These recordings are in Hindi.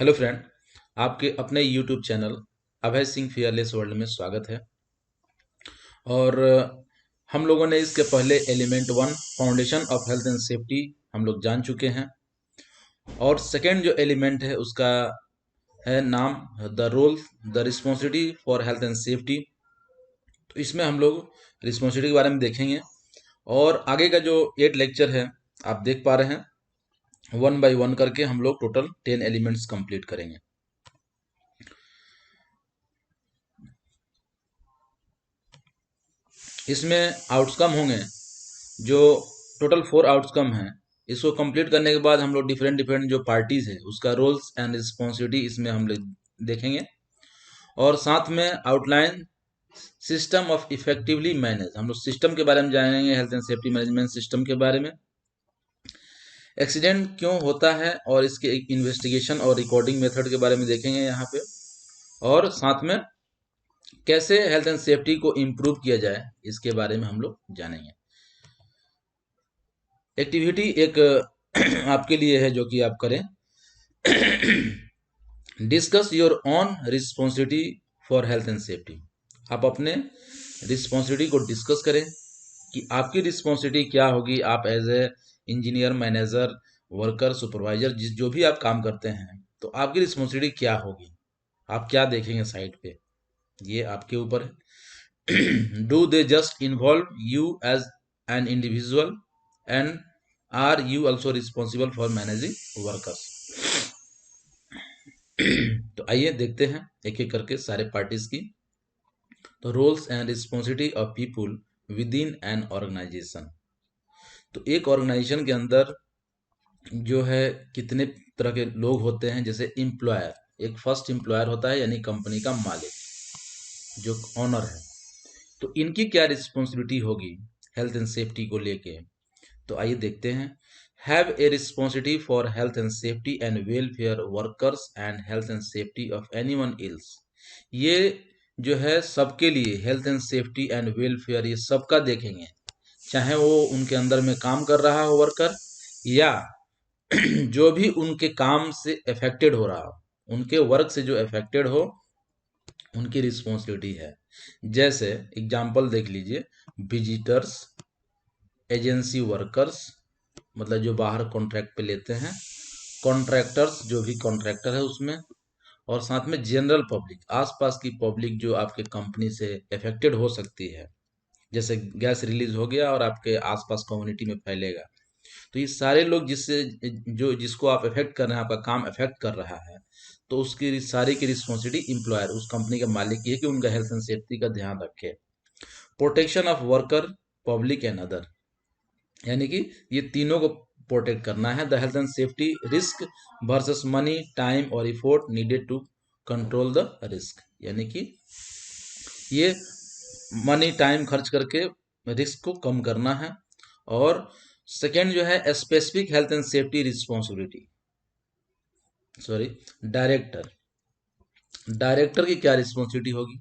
हेलो फ्रेंड, आपके अपने YouTube channel Abhay Singh fearless world में स्वागत है। और हम लोगों ने इसके पहले element 1 foundation of health and safety हम लोग जान चुके हैं। और सेकेंड जो एलिमेंट है उसका है नाम the role the responsibility for health and safety. तो इसमें हम लोग रिस्पॉन्सिबिलिटी के बारे में देखेंगे और आगे का जो 8 लेक्चर है आप देख पा रहे हैं, 1 बाय 1 करके हम लोग टोटल 10 एलिमेंट्स कंप्लीट करेंगे। इसमें आउटकम होंगे जो टोटल 4 आउटकम हैं। इसको कंप्लीट करने के बाद हम लोग डिफरेंट डिफरेंट जो पार्टीज है उसका रोल्स एंड रिस्पॉन्सिबिलिटी इसमें हम लोग देखेंगे। और साथ में outline system of effectively manage, हम लोग सिस्टम के बारे में जानेंगे, health and safety management system के बारे में। एक्सीडेंट क्यों होता है और इसके इन्वेस्टिगेशन और रिकॉर्डिंग मेथड के बारे में देखेंगे यहाँ पे। और साथ में कैसे हेल्थ एंड सेफ्टी को इम्प्रूव किया जाए इसके बारे में हम लोग जानेंगे। एक्टिविटी एक आपके लिए है जो कि आप करें। Discuss your on responsibility for health and safety. आप अपने रिस्पॉन्सिबिलिटी को डिस्कस करें कि आपकी रिस्पॉन्सिबिलिटी क्या होगी। आप as a engineer, manager, worker, supervisor, जिस जो भी आप काम करते हैं तो आपकी रिस्पॉन्सिबिलिटी क्या होगी, आप क्या देखेंगे साइट पे, ये आपके ऊपर है। Do they just involve you as an individual and are you also responsible for managing workers. तो आइए देखते हैं एक एक करके सारे पार्टीज की। तो roles and responsibility of people within an organisation. तो एक ऑर्गेनाइजेशन के अंदर जो है कितने तरह के लोग होते हैं। जैसे एम्प्लॉयर, एक फर्स्ट एम्प्लॉयर होता है यानी कंपनी का मालिक जो ऑनर है। तो इनकी क्या रिस्पॉन्सिबिलिटी होगी हेल्थ एंड सेफ्टी को लेके। तो आइए देखते हैं। Have a responsibility for health and safety and welfare workers and health and safety of anyone else. ये जो है सबके लिए health and safety and welfare ये सबका देखेंगे, चाहे वो उनके अंदर में काम कर रहा हो वर्कर या जो भी उनके काम से अफेक्टेड हो रहा हो, उनके वर्क से जो अफेक्टेड हो उनकी रिस्पॉन्सिबिलिटी है। जैसे एग्जांपल देख लीजिए, विजिटर्स, एजेंसी वर्कर्स मतलब जो बाहर कॉन्ट्रैक्ट पे लेते हैं, कॉन्ट्रैक्टर्स जो भी कॉन्ट्रैक्टर है उसमें, और साथ में जनरल पब्लिक, आसपास की पब्लिक जो आपके कंपनी से अफेक्टेड हो सकती है। जैसे गैस रिलीज हो गया और आपके आसपास कम्युनिटी में फैलेगा, तो ये सारे लोग जिससे जो जिसको आप अफेक्ट कर रहे हैं, आपका काम अफेक्ट कर रहा है, तो उसकी सारी की रिस्पॉन्सिबिलिटी एम्प्लॉयर, उस कंपनी के मालिक की है कि उनका हेल्थ एंड सेफ्टी का ध्यान रखे। Protection of worker, public and other, यानी कि ये तीनों को प्रोटेक्ट करना है। The health and safety risk versus money, time और effort needed to control the risk, यानी कि ये मनी टाइम खर्च करके रिस्क को कम करना है। और सेकेंड जो है specific health and safety responsibility, sorry, director, director की क्या रिस्पॉन्सिबिलिटी होगी।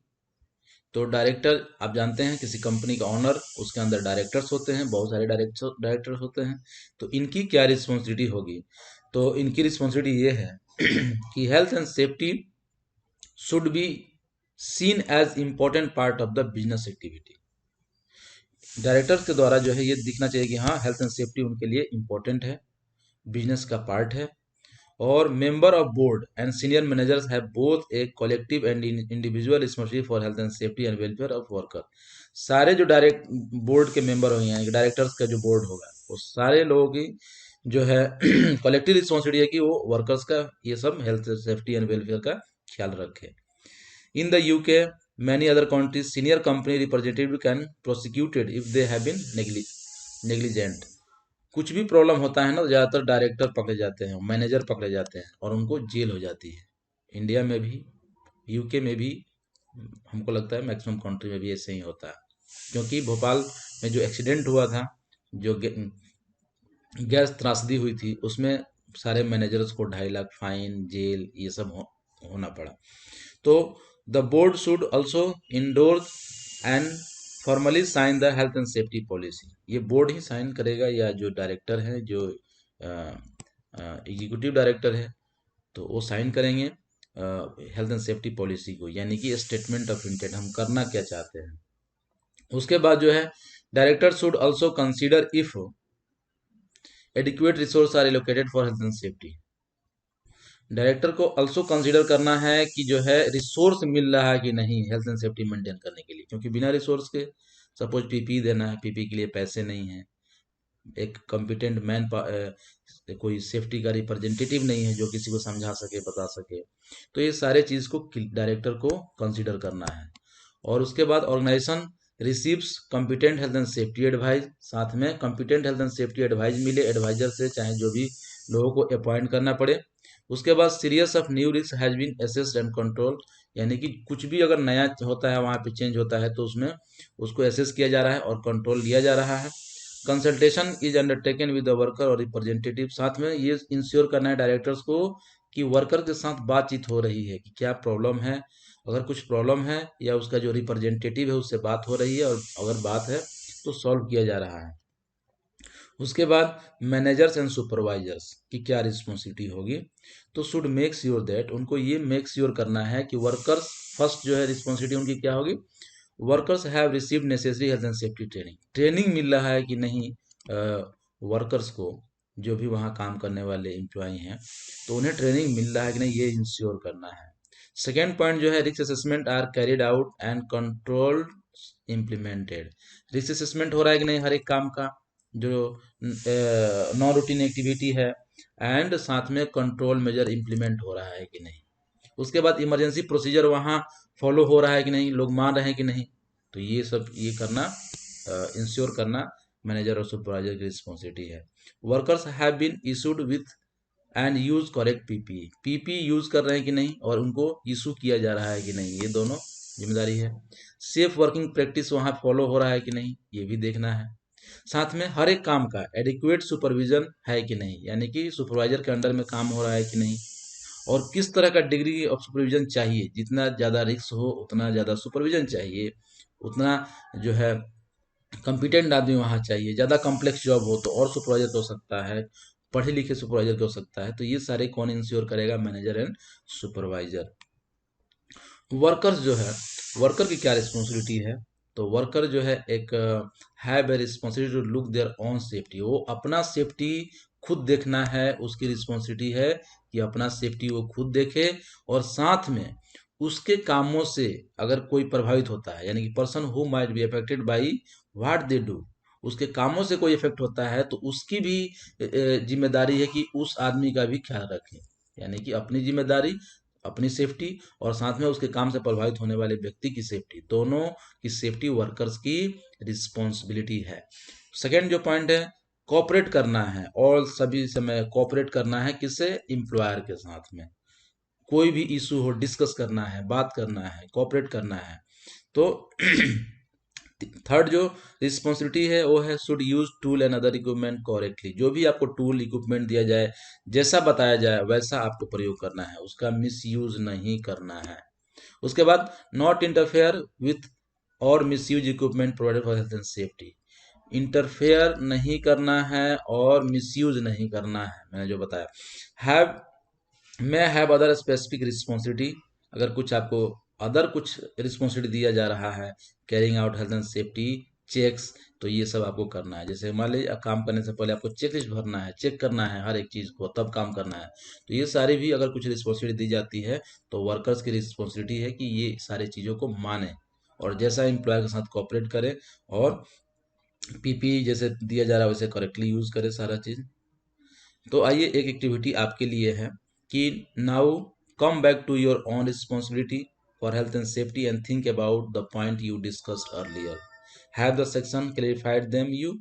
तो डायरेक्टर आप जानते हैं किसी कंपनी का ऑनर, उसके अंदर डायरेक्टर्स होते हैं, बहुत सारे डायरेक्टर्स होते हैं। तो इनकी क्या रिस्पॉन्सिबिलिटी होगी। तो इनकी रिस्पॉन्सिबिलिटी ये है कि health and safety should be seen as important part of the business activity. Directors के द्वारा जो है ये दिखना चाहिए कि हाँ, हेल्थ एंड सेफ्टी उनके लिए इम्पोर्टेंट है, बिजनेस का पार्ट है। और member of board and senior managers have both a collective and individual responsibility for health and safety and welfare of worker. सारे जो डायरेक्ट बोर्ड के मेंबर होंगे यानी डायरेक्टर्स का जो बोर्ड होगा, वो सारे लोगों की जो है कलेक्टिव रिस्पॉन्सिबिलिटी है कि वो वर्कर्स का ये सब हेल्थ सेफ्टी एंड वेलफेयर का ख्याल रखे। In the UK many other countries senior company representative can prosecuted if they have been negligent. कुछ भी प्रॉब्लम होता है ना तो ज़्यादातर डायरेक्टर पकड़े जाते हैं, मैनेजर पकड़े जाते हैं और उनको जेल हो जाती है। इंडिया में भी, यूके में भी, हमको लगता है मैक्सिमम कंट्री में भी ऐसे ही होता है। क्योंकि भोपाल में जो एक्सीडेंट हुआ था, जो गैस त्रासदी हुई थी, उसमें सारे मैनेजर्स को 2.5 लाख फाइन, जेल, ये सब होना पड़ा। तो the board should also endorse and formally sign the health and safety policy. ये बोर्ड ही साइन करेगा या जो डायरेक्टर है, जो एग्जीक्यूटिव डायरेक्टर है, तो वो साइन करेंगे हेल्थ एंड सेफ्टी पॉलिसी को, यानी कि स्टेटमेंट ऑफ इंटेंट, हम करना क्या चाहते हैं। उसके बाद जो है director should also consider if adequate resource are allocated for health and safety. Director को आल्सो कंसीडर करना है कि जो है रिसोर्स मिल रहा है कि नहीं हेल्थ एंड सेफ्टी मेंटेन करने के लिए, क्योंकि बिना रिसोर्स के सपोज पीपी देना है, पीपी के लिए पैसे नहीं है, एक कॉम्पिटेंट कोई सेफ्टी का रिप्रेजेंटेटिव नहीं है जो किसी को समझा सके बता सके, तो ये सारे चीज को डायरेक्टर को कंसीडर करना है। और उसके बाद organisation receives competent health and safety advice, साथ में competent health and safety advice मिले एडवाइजर से, चाहे जो भी लोगों को अपॉइंट करना पड़े। उसके बाद serious of new risk has been assessed and control, यानी कि कुछ भी अगर नया होता है वहाँ पे चेंज होता है तो उसमें उसको असेस किया जा रहा है और कंट्रोल लिया जा रहा है। Consultation is undertaken with the worker और रिप्रेजेंटेटिव, साथ में ये इंश्योर करना है डायरेक्टर्स को कि वर्कर के साथ बातचीत हो रही है कि क्या प्रॉब्लम है, अगर कुछ प्रॉब्लम है या उसका जो रिप्रेजेंटेटिव है उससे बात हो रही है, और अगर बात है तो सॉल्व किया जा रहा है। उसके बाद मैनेजर्स एंड सुपरवाइजर्स की क्या रिस्पॉन्सिबिलिटी होगी, तो शुड मेक श्योर दैट, उनको ये मेक श्योर करना है कि वर्कर्स फर्स्ट जो है रिस्पॉन्सिबिलिटी उनकी क्या होगी, workers have received necessary health and safety training, training मिल रहा है कि नहीं वर्कर्स को, जो भी वहाँ काम करने वाले एम्प्लॉय हैं तो उन्हें ट्रेनिंग मिल रहा है कि नहीं, ये इंश्योर करना है। सेकेंड पॉइंट जो है risk assessment are carried out and controlled implemented, risk assessment हो रहा है कि नहीं हर एक काम का जो नॉन रूटीन एक्टिविटी है, एंड साथ में कंट्रोल मेजर इम्प्लीमेंट हो रहा है कि नहीं। उसके बाद इमरजेंसी प्रोसीजर वहाँ फॉलो हो रहा है कि नहीं, लोग मान रहे हैं कि नहीं, तो ये सब ये करना इंश्योर करना मैनेजर और सुपरवाइजर की रिस्पॉन्सिबिलिटी है। Workers have been issued with and use correct PP, PP use कर रहे हैं कि नहीं और उनको इशू किया जा रहा है कि नहीं, ये दोनों जिम्मेदारी है। सेफ वर्किंग प्रैक्टिस वहाँ फॉलो हो रहा है कि नहीं, ये भी देखना है। साथ में हर एक काम का एडिक्वेट सुपरविजन है कि नहीं, यानी कि सुपरवाइजर के अंडर में काम हो रहा है कि नहीं, और किस तरह का डिग्री ऑफ सुपरविजन चाहिए, जितना ज़्यादा रिस्क हो उतना ज़्यादा सुपरविजन चाहिए, उतना जो है कॉम्पिटेंट आदमी वहाँ चाहिए, ज़्यादा कॉम्प्लेक्स जॉब हो तो और सुपरवाइजर हो सकता है, पढ़े लिखे सुपरवाइजर हो सकता है, तो ये सारे कौन इंश्योर करेगा, मैनेजर एंड सुपरवाइजर। वर्कर्स जो है, वर्कर की क्या रिस्पॉन्सिबिलिटी है, तो वर्कर जो है एक have a responsibility to look their on safety, वो अपना सेफ्टी खुद देखना है, उसकी रिस्पॉन्सिबिलिटी है कि अपना सेफ्टी वो खुद देखे, और साथ में उसके कामों से अगर कोई प्रभावित होता है, यानी कि person who might be affected by what they do, उसके कामों से कोई इफेक्ट होता है तो उसकी भी जिम्मेदारी है कि उस आदमी का भी ख्याल रखें, यानी कि अपनी जिम्मेदारी अपनी सेफ्टी और साथ में उसके काम से प्रभावित होने वाले व्यक्ति की सेफ्टी, दोनों की सेफ्टी वर्कर्स की रिस्पॉन्सिबिलिटी है। सेकेंड जो पॉइंट है, कोऑपरेट करना है, और सभी समय कोऑपरेट करना है किससे, एम्प्लॉयर के साथ में, कोई भी इशू हो डिस्कस करना है, बात करना है, कोऑपरेट करना है। तो थर्ड जो रिस्पॉन्सिबिलिटी है वो है should use tool and other equipment correctly, जो भी आपको टूल इक्विपमेंट दिया जाए जैसा बताया जाए वैसा आपको प्रयोग करना है, उसका मिस यूज नहीं करना है। उसके बाद नॉट इंटरफेयर विथ और miss use equipment provided for health and safety, interfere नहीं करना है और मिसयूज नहीं करना है, मैंने जो बताया। हैव मैं हैव अदर स्पेसिफिक रिस्पॉन्सिबिलिटी, अगर कुछ आपको अदर कुछ रिस्पॉन्सिबिलिटी दिया जा रहा है, carrying out health and safety checks, तो ये सब आपको करना है। जैसे मान लीजिए काम करने से पहले आपको चेक लिस्ट भरना है, चेक करना है हर एक चीज़ को, तब काम करना है। तो ये सारी भी अगर कुछ रिस्पॉन्सिबिलिटी दी जाती है तो वर्कर्स की रिस्पॉन्सिबिलिटी है कि ये सारी चीज़ों को माने और जैसा एम्प्लॉय के साथ कोऑपरेट करें, और पीपी जैसे दिया जा रहा है वैसे करेक्टली यूज़ करें सारा चीज़। तो आइए एक एक्टिविटी आपके लिए है कि now come back to your own responsibility for health and safety and think about the point you discussed earlier, have the section clarified them you.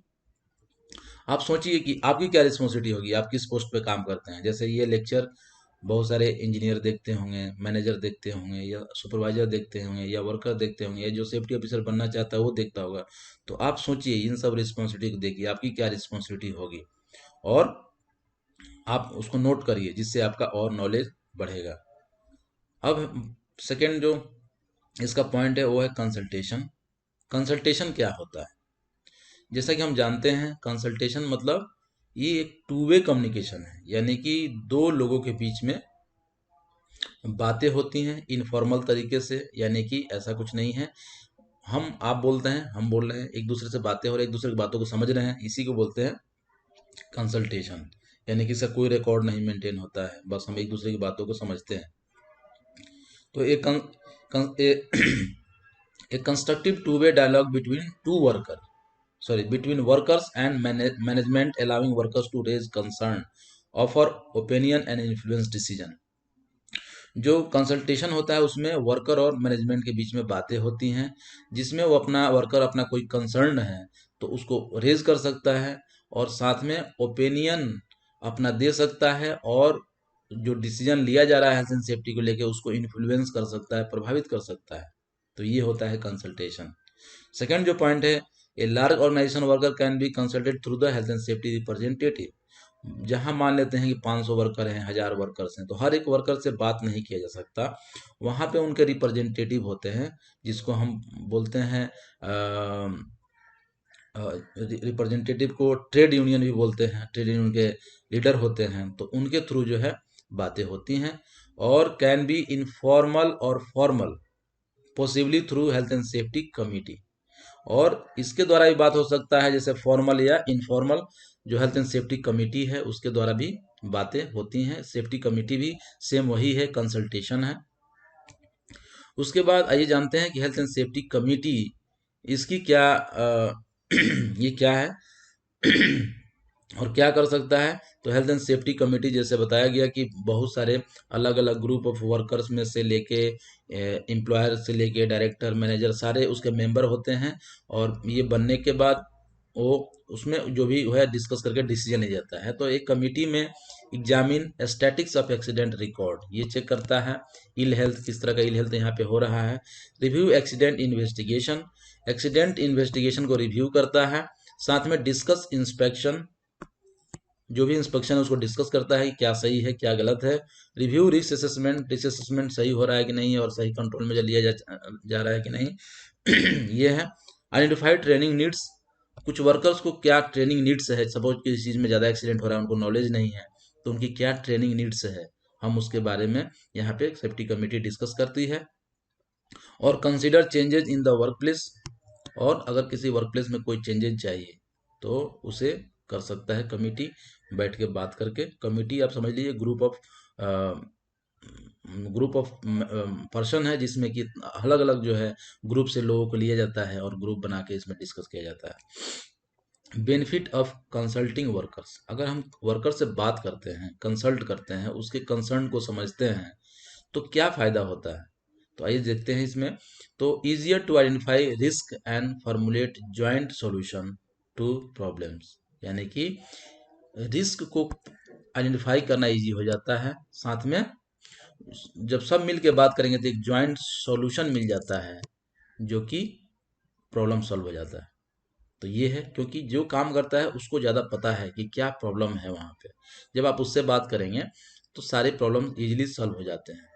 आप सोचिए कि आपकी क्या रिस्पॉन्सिबिलिटी होगी, आप किस पोस्ट पे काम करते हैं। जैसे ये लेक्चर बहुत सारे इंजीनियर देखते होंगे, मैनेजर देखते होंगे, या सुपरवाइजर देखते होंगे, या वर्कर देखते होंगे, या जो सेफ्टी ऑफिसर बनना चाहता है वो देखता होगा। तो आप सोचिए इन सब रिस्पॉन्सिबिलिटी को देखिए आपकी क्या रिस्पॉन्सिबिलिटी होगी, और आप उसको नोट करिए जिससे आपका और नॉलेज बढ़ेगा। अब सेकेंड जो इसका पॉइंट है वो है कंसल्टेशन। कंसल्टेशन क्या होता है, जैसा कि हम जानते हैं कंसल्टेशन मतलब ये एक टू वे कम्युनिकेशन है, यानी कि दो लोगों के बीच में बातें होती हैं इनफॉर्मल तरीके से, यानी कि ऐसा कुछ नहीं है आप बोलते हैं, हम बोल रहे हैं, एक दूसरे से बातें हो रही, एक दूसरे की बातों को समझ रहे हैं, इसी को बोलते हैं कंसल्टेशन। यानी कि इसका कोई रिकॉर्ड नहीं मेंटेन होता है, बस हम एक दूसरे की बातों को समझते हैं। तो एक a constructive two-way dialogue between workers and management, allowing workers to raise concern, offer opinion and influence decision। जो कंसल्टेशन होता है उसमें वर्कर और मैनेजमेंट के बीच में बातें होती हैं, जिसमें वो वर्कर अपना कोई कंसर्न है तो उसको रेज कर सकता है, और साथ में ओपिनियन अपना दे सकता है, और जो डिसीजन लिया जा रहा है हेल्थ एंड सेफ्टी को लेके उसको इन्फ्लुएंस कर सकता है, प्रभावित कर सकता है। तो ये होता है कंसल्टेशन। सेकंड जो पॉइंट है, a large organisation worker can be consulted through the health and safety representative. जहां मान लेते हैं कि 500 वर्कर हैं, 1000 वर्कर्स हैं, तो हर एक वर्कर से बात नहीं किया जा सकता। वहां पे उनके रिप्रेजेंटेटिव होते हैं, जिसको हम बोलते हैं रिप्रेजेंटेटिव को ट्रेड यूनियन भी बोलते हैं, ट्रेड यूनियन के लीडर होते हैं, तो उनके थ्रू जो है बातें होती हैं। और कैन बी इनफॉर्मल और formal, possibly through health and safety committee. और इसके द्वारा भी बात हो सकता है, जैसे फॉर्मल या इनफॉर्मल, जो हेल्थ एंड सेफ्टी कमिटी है उसके द्वारा भी बातें होती हैं। सेफ्टी कमिटी भी सेम वही है, कंसल्टेशन है। उसके बाद आइए जानते हैं कि हेल्थ एंड सेफ्टी कमिटी इसकी क्या ये क्या है और क्या कर सकता है। तो हेल्थ एंड सेफ्टी कमेटी जैसे बताया गया कि बहुत सारे अलग अलग ग्रुप ऑफ वर्कर्स में से लेके एम्प्लॉयर से लेके डायरेक्टर मैनेजर सारे उसके मेंबर होते हैं, और ये बनने के बाद वो उसमें जो भी है डिस्कस करके डिसीजन लिया जाता है। तो एक कमेटी में examine statics of accident record, ये चेक करता है इल हेल्थ, किस तरह का इल हेल्थ यहाँ पे हो रहा है। Review accident investigation, accident investigation को रिव्यू करता है। साथ में डिस्कस इंस्पेक्शन, जो भी इंस्पेक्शन है उसको डिस्कस करता है कि क्या सही है क्या गलत है। Review risk assessment, risk assessment सही हो रहा है कि नहीं और सही कंट्रोल में लिया जा रहा है कि नहीं ये है। आइडेंटिफाइड ट्रेनिंग नीड्स, कुछ वर्कर्स को क्या ट्रेनिंग नीड्स है, सपोज किसी चीज़ में ज़्यादा एक्सीडेंट हो रहा है, उनको नॉलेज नहीं है, तो उनकी क्या ट्रेनिंग नीड्स है, हम उसके बारे में यहाँ पे सेफ्टी कमेटी डिस्कस करती है। और consider changes in the work place, और अगर किसी वर्क प्लेस में कोई चेंजेज चाहिए तो उसे कर सकता है कमेटी बैठ के बात करके। कमेटी आप समझ लीजिए ग्रुप ऑफ पर्सन है, जिसमें कि अलग अलग जो है ग्रुप से लोगों को लिया जाता है और ग्रुप बना के इसमें डिस्कस किया जाता है। बेनिफिट ऑफ कंसल्टिंग वर्कर्स, अगर हम वर्कर से बात करते हैं, कंसल्ट करते हैं, उसके कंसर्न को समझते हैं, तो क्या फायदा होता है। तो आइए देखते हैं इसमें। तो easier to identify risk and formulate joint solution to problems, यानी कि रिस्क को आइडेंटिफाई करना इजी हो जाता है, साथ में जब सब मिल के बात करेंगे तो एक जॉइंट सॉल्यूशन मिल जाता है, जो कि प्रॉब्लम सॉल्व हो जाता है। तो ये है, क्योंकि जो काम करता है उसको ज़्यादा पता है कि क्या प्रॉब्लम है वहाँ पे। जब आप उससे बात करेंगे तो सारे प्रॉब्लम इजीली सॉल्व हो जाते हैं।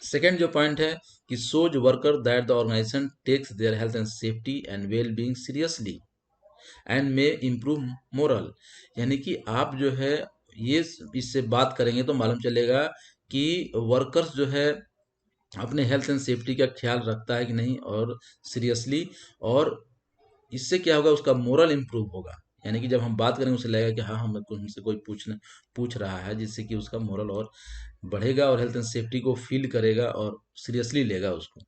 सेकेंड जो पॉइंट है कि shows worker that the organisation takes their health and safety and well being seriously and may improve morale, यानी कि आप जो है ये इससे बात करेंगे तो मालूम चलेगा कि वर्कर्स जो है अपने हेल्थ एंड सेफ्टी का ख्याल रखता है कि नहीं, और सीरियसली, और इससे क्या होगा उसका मोरल इम्प्रूव होगा। यानी कि जब हम बात करेंगे उसे लगेगा कि हाँ हमसे कोई पूछ रहा है, जिससे कि उसका मोरल और बढ़ेगा और हेल्थ एंड सेफ्टी को फील करेगा और सीरियसली लेगा उसको।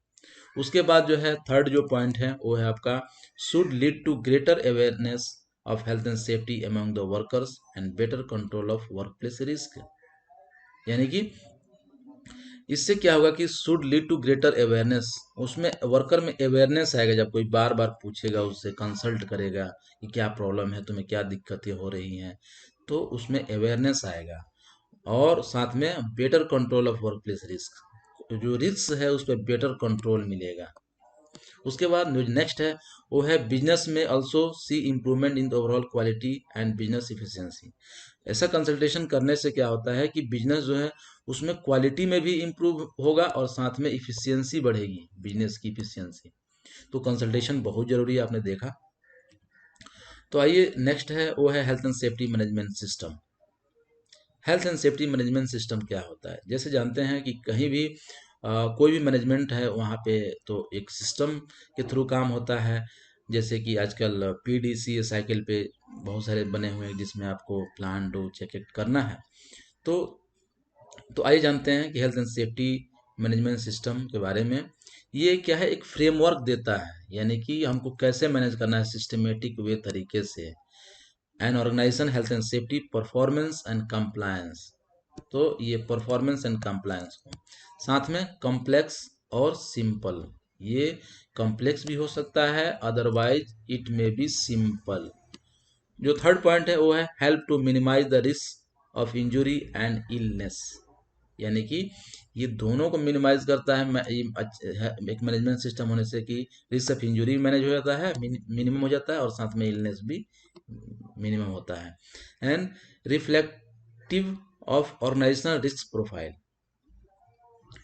उसके बाद जो है थर्ड जो पॉइंट है वो है आपका should lead to greater awareness of health and safety among the workers and better control of workplace risk, यानी कि इससे क्या होगा कि should lead to greater awareness, उसमें वर्कर में अवेयरनेस आएगा। जब कोई बार बार पूछेगा, उससे कंसल्ट करेगा कि क्या प्रॉब्लम है, तुम्हें क्या दिक्कतें हो रही हैं, तो उसमें अवेयरनेस आएगा। और साथ में better control of workplace risk, जो रिस्क है उस पर बेटर कंट्रोल मिलेगा। उसके बाद नेक्स्ट है वो है बिजनेस में also see improvement in the overall quality and business efficiency. ऐसा कंसल्टेशन करने से क्या होता है कि बिजनेस जो है उसमें क्वालिटी में भी इम्प्रूव होगा और साथ में इफिशियंसी बढ़ेगी, बिजनेस की इफिशियंसी। तो कंसल्टेशन बहुत जरूरी है, आपने देखा। तो आइए नेक्स्ट है वो है health and safety management system. Health and safety management system क्या होता है? जैसे जानते हैं कि कहीं भी कोई भी मैनेजमेंट है वहाँ पे तो एक सिस्टम के थ्रू काम होता है। जैसे कि आजकल पीडीसी साइकिल पे बहुत सारे बने हुए हैं जिसमें आपको प्लान डू चेक इट करना है। तो आइए जानते हैं कि health and safety management system के बारे में। ये क्या है, एक फ्रेमवर्क देता है, यानी कि हमको कैसे मैनेज करना है सिस्टमेटिक वे तरीके से। An organisation health and safety performance and compliance, तो ये परफॉर्मेंस एंड कंप्लायंस को साथ में कॉम्प्लेक्स और सिंपल, ये कॉम्प्लेक्स भी हो सकता है, otherwise it may be simple. जो थर्ड पॉइंट है वो है help to minimise the risk of injury and illness, यानी कि ये दोनों को मिनिमाइज करता है। एक मैनेजमेंट सिस्टम होने से कि रिस्क ऑफ इंजुरी मैनेज हो जाता है, मिनिमम हो जाता है, और साथ में इलनेस भी मिनिमम होता है। And reflective of organisational risk profile,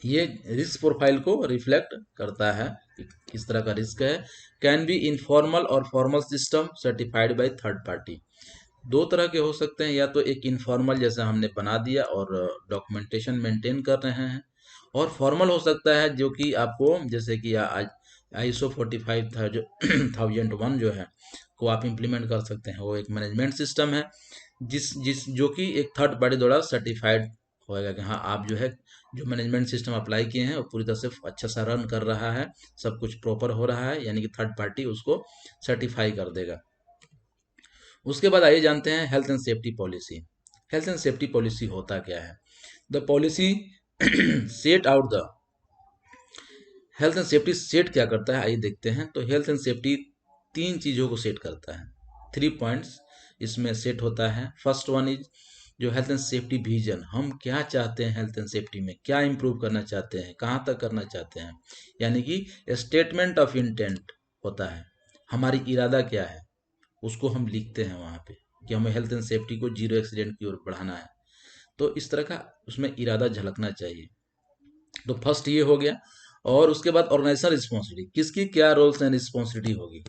ये रिस्क प्रोफाइल को रिफ्लेक्ट करता है कि किस तरह का रिस्क है। कैन बी इनफॉर्मल और formal system certified by third party, दो तरह के हो सकते हैं, या तो एक इनफॉर्मल जैसा हमने बना दिया और डॉक्यूमेंटेशन मेंटेन कर रहे हैं, और फॉर्मल हो सकता है जो कि आपको जैसे कि आज ISO 45001 जो है को आप इम्प्लीमेंट कर सकते हैं। वो एक मैनेजमेंट सिस्टम है जिस जिस जो कि एक थर्ड पार्टी द्वारा सर्टिफाइड होएगा कि हाँ आप जो है जो मैनेजमेंट सिस्टम अप्लाई किए हैं वो पूरी तरह से अच्छा सा रन कर रहा है, सब कुछ प्रॉपर हो रहा है, यानी कि थर्ड पार्टी उसको सर्टिफाई कर देगा। उसके बाद आइए जानते हैं health and safety policy. Health and safety policy होता क्या है? The policy set out the health and safety set क्या करता है, आइए देखते हैं। तो हेल्थ एंड सेफ्टी तीन चीज़ों को सेट करता है, 3 पॉइंट्स इसमें सेट होता है। फर्स्ट वन इज जो हेल्थ एंड सेफ्टी विजन, हम क्या चाहते हैं हेल्थ एंड सेफ्टी में, क्या इंप्रूव करना चाहते हैं, कहाँ तक करना चाहते हैं, यानी कि स्टेटमेंट ऑफ इंटेंट होता है, हमारी इरादा क्या है उसको हम लिखते हैं वहाँ पे कि हमें हेल्थ एंड सेफ्टी को जीरो एक्सीडेंट की ओर बढ़ाना है। तो इस तरह का उसमें इरादा झलकना चाहिए। तो फर्स्ट ये हो गया। और उसके बाद ऑर्गेनाइजेशन रिस्पॉन्सिबिलिटी, किसकी क्या रोल्स एंड रिस्पॉन्सिबिलिटी होगी।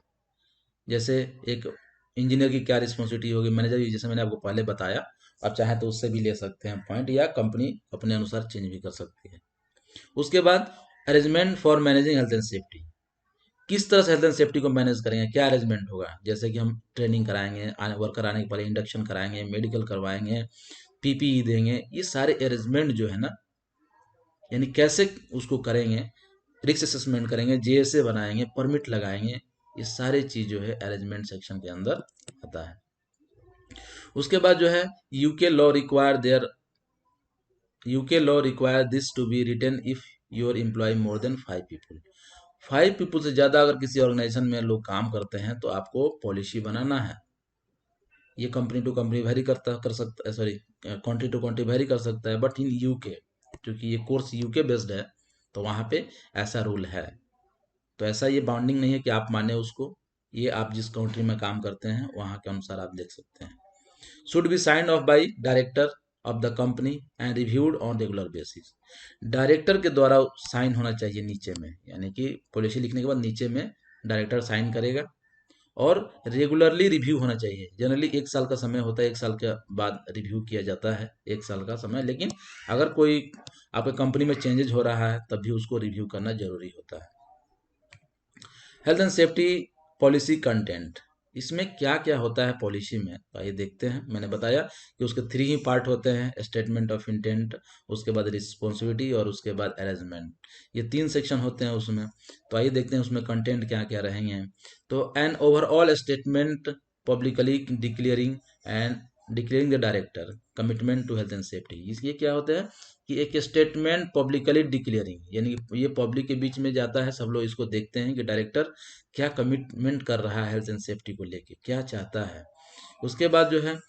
जैसे एक इंजीनियर की क्या रिस्पॉन्सिबिलिटी होगी, मैनेजर की, जैसे मैंने आपको पहले बताया, आप चाहें तो उससे भी ले सकते हैं पॉइंट, या कंपनी अपने अनुसार चेंज भी कर सकती है। उसके बाद arrangement for managing health and safety, किस तरह से हेल्थ एंड सेफ्टी को मैनेज करेंगे, क्या अरेंजमेंट होगा। जैसे कि हम ट्रेनिंग कराएंगे, वर्कर आने के पहले इंडक्शन कराएंगे, मेडिकल करवाएंगे, PPE देंगे, ये सारे अरेंजमेंट जो है ना, यानी कैसे उसको करेंगे, रिस्क असेसमेंट करेंगे, JSA बनाएंगे, परमिट लगाएंगे, ये सारे चीज जो है अरेंजमेंट सेक्शन के अंदर आता है। उसके बाद जो है UK law require this to be written if your employ more than 5 people, 5 people से ज्यादा अगर किसी ऑर्गेनाइजेशन में लोग काम करते हैं तो आपको पॉलिसी बनाना है। ये कंपनी टू कंपनी वेरी कर सकता है, sorry country to country vary कर सकता है, बट इन यूके, क्योंकि ये कोर्स यूके बेस्ड है तो वहाँ पे ऐसा रूल है। तो ऐसा ये बाउंडिंग नहीं है कि आप माने उसको, ये आप जिस कंट्री में काम करते हैं वहाँ के अनुसार आप देख सकते हैं। Should be signed of by director of the company and reviewed on regular basis, director के द्वारा साइन होना चाहिए नीचे में, यानी कि पॉलिसी लिखने के बाद नीचे में डायरेक्टर साइन करेगा, और रेगुलरली रिव्यू होना चाहिए। जनरली 1 साल का समय होता है, 1 साल के बाद रिव्यू किया जाता है, 1 साल का समय, लेकिन अगर कोई आपके कंपनी में चेंजेज हो रहा है तब भी उसको रिव्यू करना जरूरी होता है। Health and safety policy content, इसमें क्या क्या होता है पॉलिसी में, तो आइए देखते हैं। मैंने बताया कि उसके 3 ही पार्ट होते हैं, स्टेटमेंट ऑफ इंटेंट, उसके बाद रिस्पॉन्सिबिलिटी, और उसके बाद अरेंजमेंट, ये 3 सेक्शन होते हैं उसमें। तो आइए देखते हैं उसमें कंटेंट क्या क्या रहेंगे। तो an overall statement publicly declaring the director commitment to health and safety, ये क्या होता है कि एक स्टेटमेंट पब्लिकली डिक्लेयरिंग, यानी ये पब्लिक के बीच में जाता है, सब लोग इसको देखते हैं कि डायरेक्टर क्या कमिटमेंट कर रहा है हेल्थ एंड सेफ्टी को लेके, क्या चाहता है। उसके बाद जो है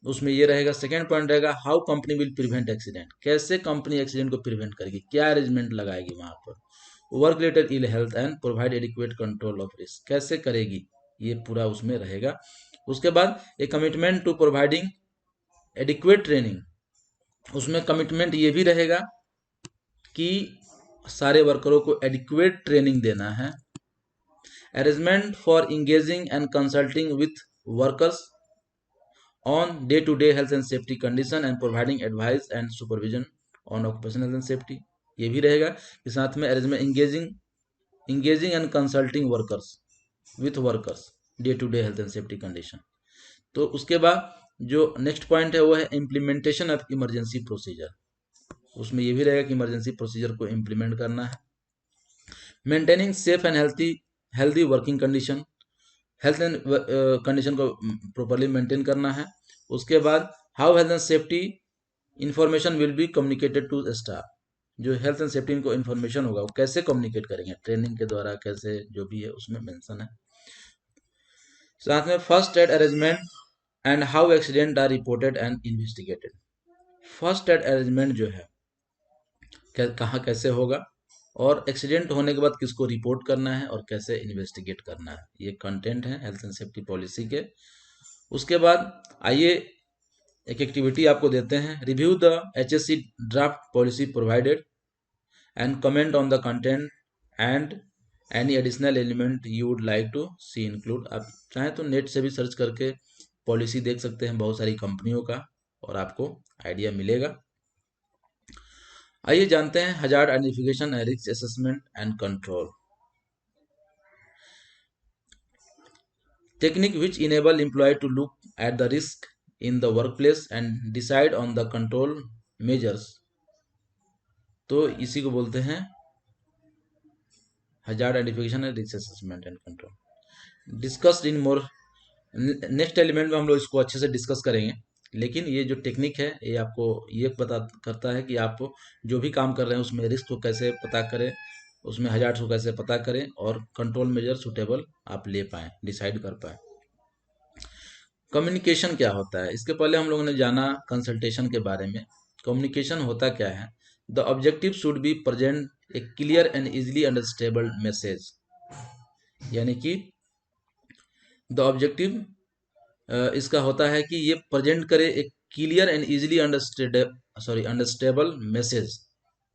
उसमें ये रहेगा, सेकेंड पॉइंट रहेगा how company will prevent accident, कैसे कंपनी एक्सीडेंट को प्रिवेंट करेगी, क्या अरेंजमेंट लगाएगी वहां पर। Work related ill health and provide adequate control of risk, कैसे करेगी, ये पूरा उसमें रहेगा। उसके बाद a commitment to providing adequate training, उसमें कमिटमेंट ये भी रहेगा कि सारे वर्करों को एडिक्वेट ट्रेनिंग देना है। Arrangement for engaging and consulting with workers on day to day health and safety condition and providing advice and supervision on occupational health and safety. ये भी रहेगा कि साथ में arrangement engaging and consulting workers with workers day to day health and safety condition. तो उसके बाद जो नेक्स्ट पॉइंट है वो है इम्प्लीमेंटेशन ऑफ इमरजेंसी प्रोसीजर। उसमें ये भी रहेगा कि इमरजेंसी प्रोसीजर को इम्प्लीमेंट करना है। Maintaining safe and healthy working condition, health and condition को प्रॉपरली मेंटेन करना है। उसके बाद how health and safety information will be communicated to staff. जो हेल्थ एंड सेफ्टी इनको इन्फॉर्मेशन होगा वो कैसे कम्युनिकेट करेंगे, ट्रेनिंग के द्वारा कैसे, जो भी है उसमें मेंशन है। साथ में first aid arrangement and how accident are reported and investigated. First aid arrangement जो है कहाँ कैसे होगा, और एक्सीडेंट होने के बाद किसको रिपोर्ट करना है और कैसे इन्वेस्टिगेट करना है, ये कंटेंट है हेल्थ एंड सेफ्टी पॉलिसी के। उसके बाद आइए एक एक्टिविटी आपको देते हैं, review the HSC draft policy provided and comment on the content and any additional element you would like to see include. आप चाहें तो नेट से भी सर्च करके पॉलिसी देख सकते हैं बहुत सारी कंपनियों का, और आपको आइडिया मिलेगा। आइए जानते हैं hazard identification and risk assessment and control. Technique which enable employ to look at the risk in the workplace and decide on the control measures. तो इसी को बोलते हैं hazard identification and risk assessment and control. Discussed in more, next element में हम लोग इसको अच्छे से डिस्कस करेंगे, लेकिन ये जो टेक्निक है ये आपको ये पता करता है कि आप जो भी काम कर रहे हैं उसमें रिस्क को कैसे पता करें, उसमें हजार्ड्स को कैसे पता करें, और कंट्रोल मेजर सुटेबल आप ले पाएँ, डिसाइड कर पाएँ। कम्युनिकेशन क्या होता है, इसके पहले हम लोगों ने जाना कंसल्टेशन के बारे में। कम्युनिकेशन होता क्या है, the objective should be present A clear and easily understandable message. यानी कि द ऑब्जेक्टिव इसका होता है कि ये प्रेजेंट करे एक clear and easily understandable message.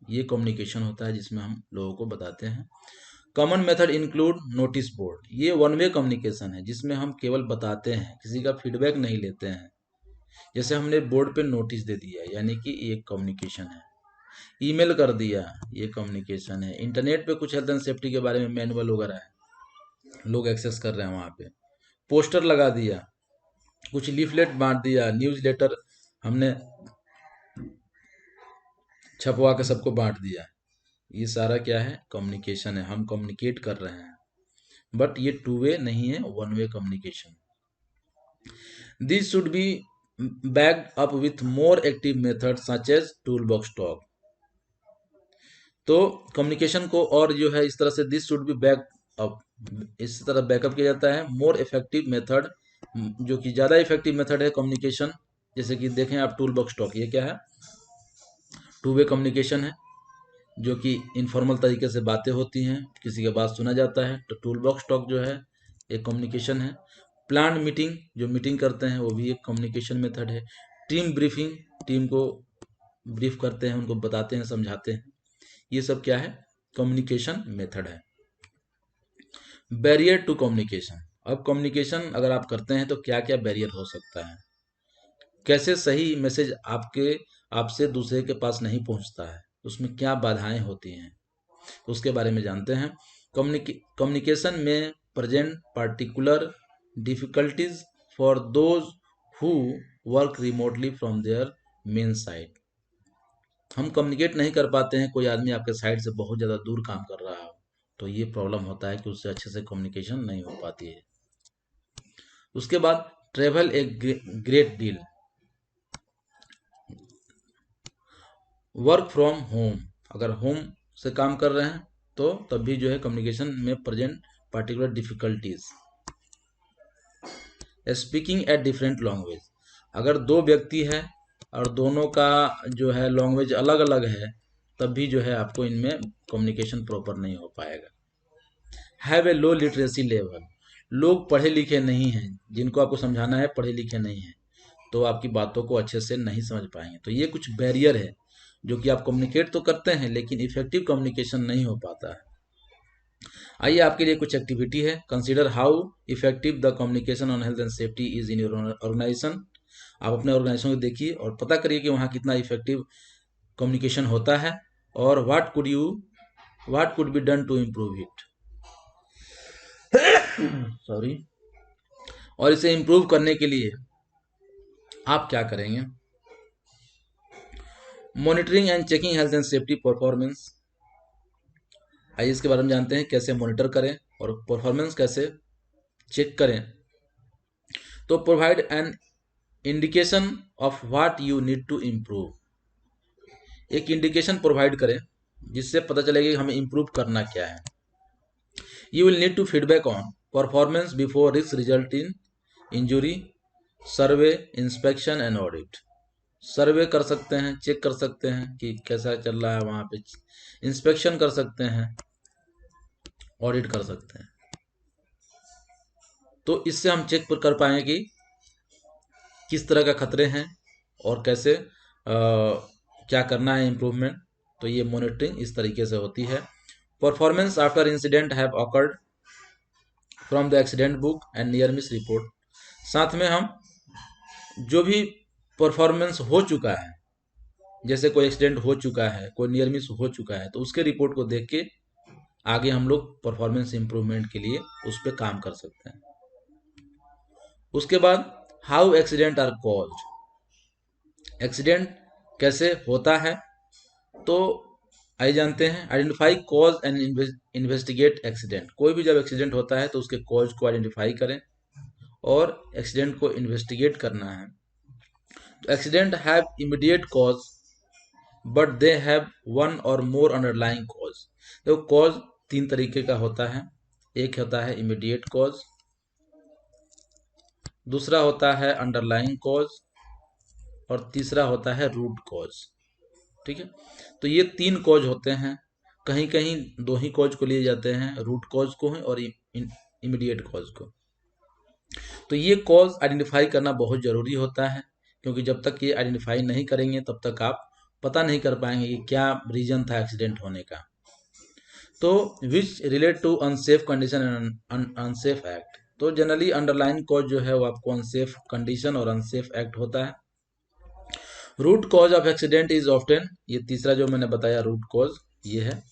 ये कम्युनिकेशन होता है जिसमें हम लोगों को बताते हैं। Common method include notice board. ये वन वे कम्युनिकेशन है जिसमें हम केवल बताते हैं, किसी का फीडबैक नहीं लेते हैं। जैसे हमने बोर्ड पे नोटिस दे दिया, यानी कि ये कम्युनिकेशन है। ईमेल कर दिया, ये कम्युनिकेशन है। इंटरनेट पे कुछ हेल्थ एंड सेफ्टी के बारे में मैनुअल वगैरह है, लोग एक्सेस कर रहे हैं वहाँ पे। पोस्टर लगा दिया, कुछ लीफलेट बांट दिया, न्यूज़ लेटर हमने छपवा के सबको बांट दिया। ये सारा क्या है, कम्युनिकेशन है, हम कम्युनिकेट कर रहे हैं। बट ये टू वे नहीं है, one way communication. This should be backed up with more active method such as tool box talk. तो कम्युनिकेशन को और जो है इस तरह से this should be back up, इस तरह बैकअप किया जाता है। मोर इफेक्टिव मेथड, जो कि ज़्यादा इफेक्टिव मेथड है कम्युनिकेशन। जैसे कि देखें आप टूल बॉक्स टॉक, ये क्या है, टू वे कम्युनिकेशन है, जो कि इनफॉर्मल तरीके से बातें होती हैं, किसी की बात सुना जाता है। तो टूल बॉक्स टॉक जो है एक कम्युनिकेशन है। प्लान मीटिंग, जो मीटिंग करते हैं वो भी एक कम्युनिकेशन मेथड है। टीम ब्रीफिंग, टीम को ब्रीफ करते हैं, उनको बताते हैं, समझाते हैं। ये सब क्या है, कम्युनिकेशन मेथड है। Barrier to communication. अब कम्युनिकेशन अगर आप करते हैं तो क्या क्या बैरियर हो सकता है, कैसे सही मैसेज आपसे दूसरे के पास नहीं पहुंचता है, उसमें क्या बाधाएं होती हैं, उसके बारे में जानते हैं। कम्युनिकेशन में present particular difficulties for those who work remotely from their main site. हम कम्युनिकेट नहीं कर पाते हैं, कोई आदमी आपके साइड से बहुत ज़्यादा दूर काम कर रहा हो, तो ये प्रॉब्लम होता है कि उससे अच्छे से कम्युनिकेशन नहीं हो पाती है। उसके बाद travel a great deal, work from home, अगर होम से काम कर रहे हैं तो तब भी जो है कम्युनिकेशन में present particular difficulties. Speaking at different language, अगर दो व्यक्ति है और दोनों का जो है लैंग्वेज अलग अलग है, तब भी जो है आपको इनमें कम्युनिकेशन प्रॉपर नहीं हो पाएगा। Have a low literacy level, लोग पढ़े लिखे नहीं हैं, जिनको आपको समझाना है पढ़े लिखे नहीं हैं, तो आपकी बातों को अच्छे से नहीं समझ पाएंगे। तो ये कुछ बैरियर है जो कि आप कम्युनिकेट तो करते हैं लेकिन इफेक्टिव कम्युनिकेशन नहीं हो पाता है। आइए आपके लिए कुछ एक्टिविटी है। Consider how effective the communication on health and safety is in your organisation. आप अपने ऑर्गेनाइजेशन को देखिए और पता करिए कि वहाँ कितना इफेक्टिव कम्युनिकेशन होता है और what could be done to improve it. Sorry. और इसे इम्प्रूव करने के लिए आप क्या करेंगे? Monitoring and checking health and safety performance. आइए इसके बारे में जानते हैं, कैसे मॉनिटर करें और परफॉर्मेंस कैसे चेक करें। तो provide an indication of what you need to improve. एक इंडिकेशन प्रोवाइड करें जिससे पता चलेगा कि हमें इम्प्रूव करना क्या है। You will need to feedback on performance before risk result in injury, survey, inspection and audit. Survey कर सकते हैं, चेक कर सकते हैं कि कैसा चल रहा है वहाँ पे, इंस्पेक्शन कर सकते हैं, ऑडिट कर सकते हैं। तो इससे हम चेक कर पाएंगे कि किस तरह का खतरे हैं और कैसे क्या करना है इम्प्रूवमेंट। तो ये मॉनिटरिंग इस तरीके से होती है। Performance after incident have awkward from the accident book and near miss report. साथ में हम जो भी परफॉर्मेंस हो चुका है, जैसे कोई एक्सीडेंट हो चुका है, कोई नियर मिस हो चुका है, तो उसके रिपोर्ट को देख के आगे हम लोग परफॉर्मेंस इम्प्रूवमेंट के लिए उस पर काम कर सकते हैं। उसके बाद how accident are caused. Accident कैसे होता है, तो आइए जानते हैं। Identify cause and investigate accident. कोई भी जब एक्सीडेंट होता है तो उसके कॉज को आइडेंटिफाई करें और एक्सीडेंट को इन्वेस्टिगेट करना है। तो accident have immediate cause but they have one और मोर अंडरलाइंग कॉज। तो कॉज तीन तरीके का होता है। एक होता है इमीडिएट कॉज, दूसरा होता है अंडरलाइंग कॉज और तीसरा होता है रूट कॉज। ठीक है, तो ये तीन कॉज होते हैं। कहीं कहीं दो ही कॉज को लिए जाते हैं, रूट कॉज को है और इमीडिएट कॉज को। तो ये कॉज आइडेंटिफाई करना बहुत ज़रूरी होता है, क्योंकि जब तक ये आइडेंटिफाई नहीं करेंगे तब तक आप पता नहीं कर पाएंगे कि क्या रीजन था एक्सीडेंट होने का। तो which relate to unsafe condition and unsafe act. तो जनरली अंडरलाइन कॉज जो है वो आपको अनसेफ कंडीशन और अनसेफ एक्ट होता है। Root cause of accident is often, ये तीसरा जो मैंने बताया रूट कॉज ये है,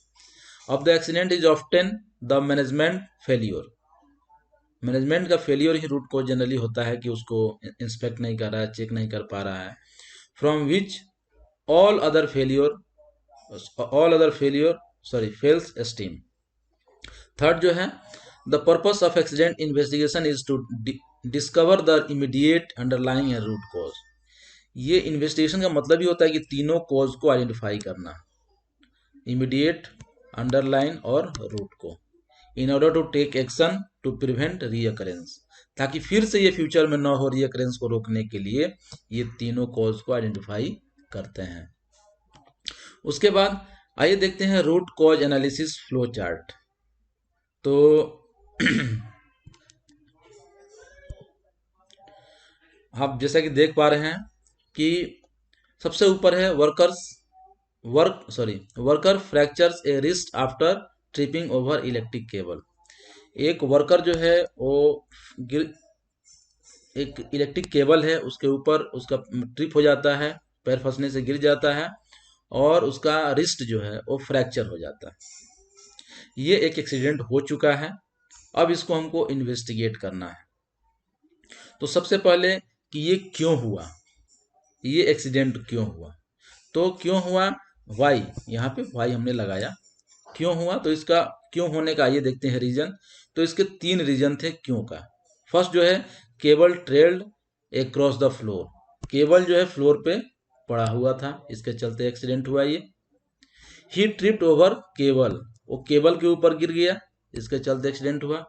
of the accident is often the management failure. Management का फेलियर ही रूट कॉज जनरली होता है कि उसको इंस्पेक्ट नहीं कर रहा है, चेक नहीं कर पा रहा है। From which all other failure fails stem. Third जो है, the purpose of accident investigation is to discover the immediate underlying and root cause. ये इन्वेस्टिगेशन का मतलब ही होता है कि तीनों कॉज को आइडेंटिफाई करना, इमीडिएट, अंडरलाइन और रूट को, in order to take action to prevent reoccurrence. ताकि फिर से ये फ्यूचर में ना हो, रीअकरेंस को रोकने के लिए ये तीनों कॉज को आइडेंटिफाई करते हैं। उसके बाद आइए देखते हैं root cause analysis flow chart. तो आप जैसा कि देख पा रहे हैं कि सबसे ऊपर है worker fractures a wrist after tripping over electric cable. एक वर्कर जो है वो एक इलेक्ट्रिक केबल है उसके ऊपर उसका ट्रिप हो जाता है, पैर फंसने से गिर जाता है और उसका रिस्ट जो है वो फ्रैक्चर हो जाता है। ये एक एक्सीडेंट हो चुका है। अब इसको हमको इन्वेस्टिगेट करना है। तो सबसे पहले कि ये क्यों हुआ, ये एक्सीडेंट क्यों हुआ। तो क्यों हुआ, वाई, यहाँ पे वाई हमने लगाया, क्यों हुआ। तो इसका क्यों होने का ये देखते हैं रीजन। तो इसके तीन रीजन थे क्यों का। फर्स्ट जो है, cable trailed across the floor. Cable जो है फ्लोर पे पड़ा हुआ था, इसके चलते एक्सीडेंट हुआ ये। ही ट्रिप्ड ओवर केबल, वो केबल के ऊपर गिर गया, इसके चलते एक्सीडेंट हुआ।